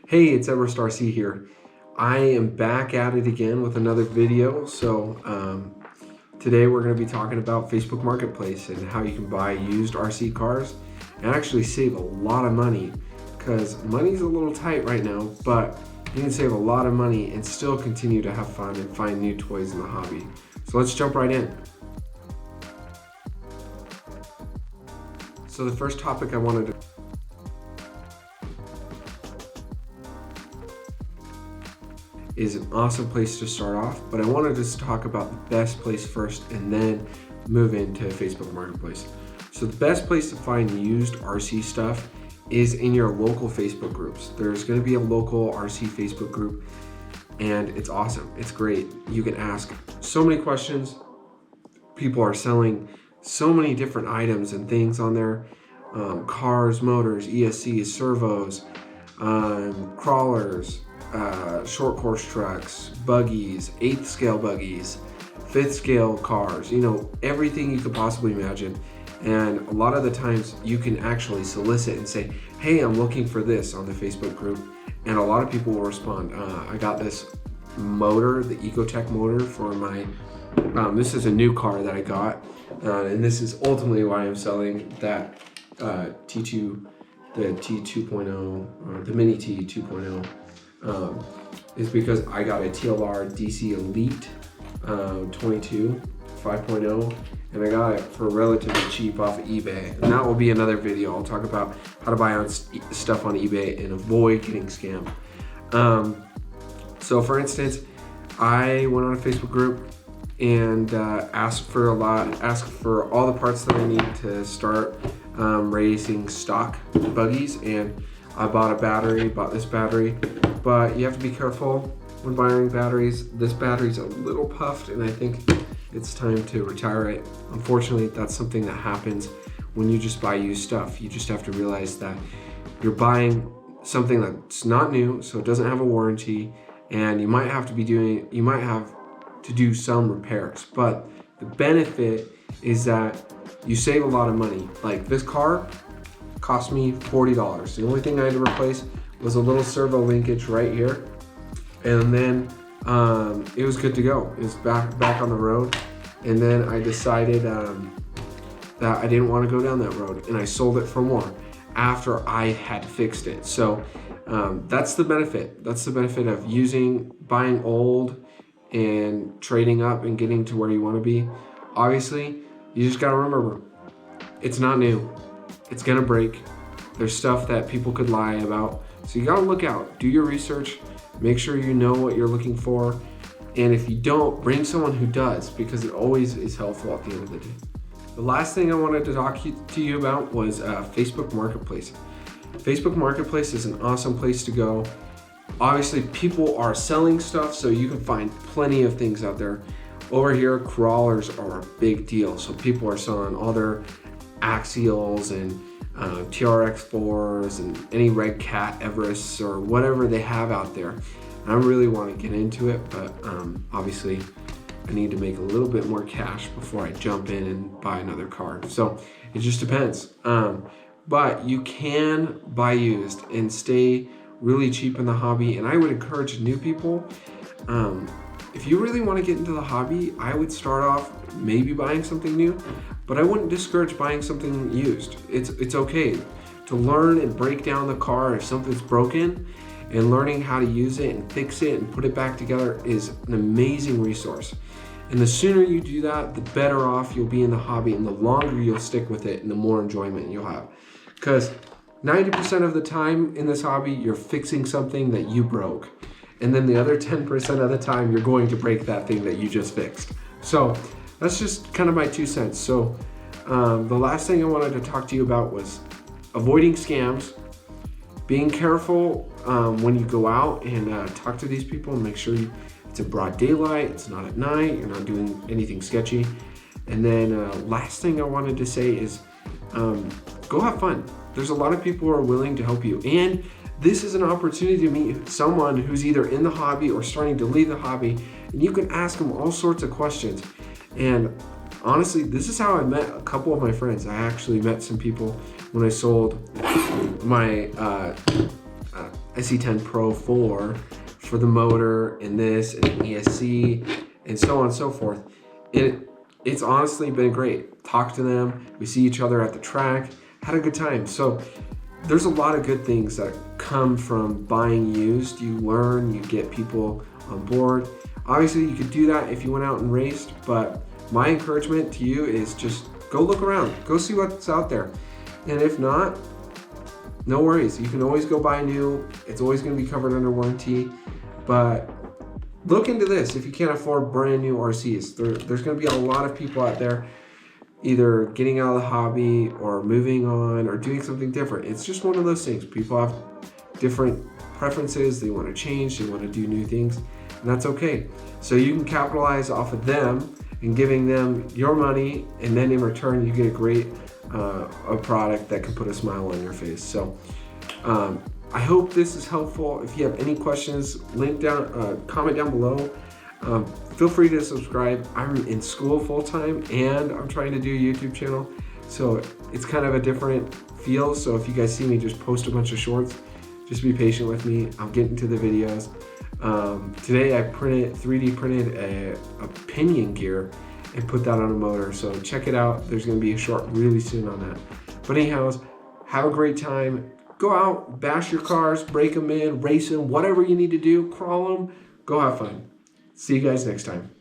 Hey, it's Everest RC here. I am back at it again with another video. Today we're going to be talking about Facebook Marketplace and how you can buy used RC cars and actually save a lot of money, because money's a little tight right now, but you can save a lot of money and still continue to have fun and find new toys in the hobby. So let's jump right in. So the first topic I wanted to is an awesome place to start off, but I wanted to talk about the best place first and then move into Facebook Marketplace. So the best place to find used RC stuff is in your local Facebook groups. There's going to be a local RC Facebook group, and it's awesome. It's great. You can ask so many questions. People are selling so many different items and things on there. Cars, motors, ESCs, servos, crawlers, short course trucks, buggies, 8th scale buggies, 5th scale cars, everything you could possibly imagine. And a lot of the times you can actually solicit and say, hey, I'm looking for this on the Facebook group. And a lot of people will respond. I got this motor, the Ecotech motor for my, this is a new car that I got. And this is ultimately why I'm selling that T2, the T2.0, or the Mini T 2.0. Is because I got a TLR DC Elite 22 5.0, and I got it for relatively cheap off of eBay. And that will be another video. I'll talk about how to buy on stuff on eBay and avoid getting scammed. So for instance, I went on a Facebook group and asked for all the parts that I need to start racing stock buggies, and I bought this battery, but you have to be careful when buying batteries. This battery's a little puffed, and I think it's time to retire it. Unfortunately, that's something that happens when you just buy used stuff. You just have to realize that you're buying something that's not new, so it doesn't have a warranty, and you might have to do some repairs. But the benefit is that you save a lot of money. Like this car cost me $40. The only thing I had to replace was a little servo linkage right here, and then it was good to go. It was back on the road, and then I decided that I didn't want to go down that road, and I sold it for more after I had fixed it. So that's the benefit. That's the benefit of buying old and trading up and getting to where you want to be. Obviously, you just got to remember, it's not new. It's gonna break. There's stuff that people could lie about. So you gotta look out, do your research, make sure you know what you're looking for. And if you don't, bring someone who does, because it always is helpful at the end of the day. The last thing I wanted to talk to you about was Facebook Marketplace. Facebook Marketplace is an awesome place to go. Obviously, people are selling stuff, so you can find plenty of things out there. Over here, crawlers are a big deal. So people are selling all their Axials and TRX4s and any Red Cat Everests or whatever they have out there. I really want to get into it, but obviously I need to make a little bit more cash before I jump in and buy another car. So it just depends. But you can buy used and stay really cheap in the hobby. And I would encourage new people, if you really want to get into the hobby, I would start off maybe buying something new, but I wouldn't discourage buying something used. It's okay to learn and break down the car if something's broken, and learning how to use it and fix it and put it back together is an amazing resource. And the sooner you do that, the better off you'll be in the hobby, and the longer you'll stick with it and the more enjoyment you'll have. Because 90% of the time in this hobby, you're fixing something that you broke. And then the other 10% of the time, you're going to break that thing that you just fixed. So that's just kind of my 2 cents. So the last thing I wanted to talk to you about was avoiding scams, being careful when you go out and talk to these people, and make sure it's in broad daylight, it's not at night, you're not doing anything sketchy. And then last thing I wanted to say is go have fun. There's a lot of people who are willing to help you. And this is an opportunity to meet someone who's either in the hobby or starting to leave the hobby, and you can ask them all sorts of questions. And honestly, this is how I met a couple of my friends. I actually met some people when I sold my SE10 Pro 4 for the motor and this and an ESC and so on and so forth. It's honestly been great. Talked to them, we see each other at the track, had a good time. So there's a lot of good things that come from buying used. You learn, you get people on board. Obviously you could do that if you went out and raced, but my encouragement to you is just go look around, go see what's out there. And if not, no worries. You can always go buy new. It's always going to be covered under warranty. But look into this if you can't afford brand new RCs. There's going to be a lot of people out there either getting out of the hobby or moving on or doing something different. It's just one of those things. People have different preferences. They want to change. They want to do new things. And that's okay. So you can capitalize off of them and giving them your money, and then in return you get a great a product that can put a smile on your face. So I hope this is helpful. If you have any questions, comment down below. Feel free to subscribe. I'm in school full-time and I'm trying to do a YouTube channel, so it's kind of a different feel. So if you guys see me just post a bunch of shorts, just be patient with me. I'll get into the videos. Today I 3D printed a pinion gear and put that on a motor, so check it out. There's going to be a short really soon on that. But anyhow, have a great time. Go out, bash your cars, break them in, race them, whatever you need to do, crawl them, go have fun. See you guys next time.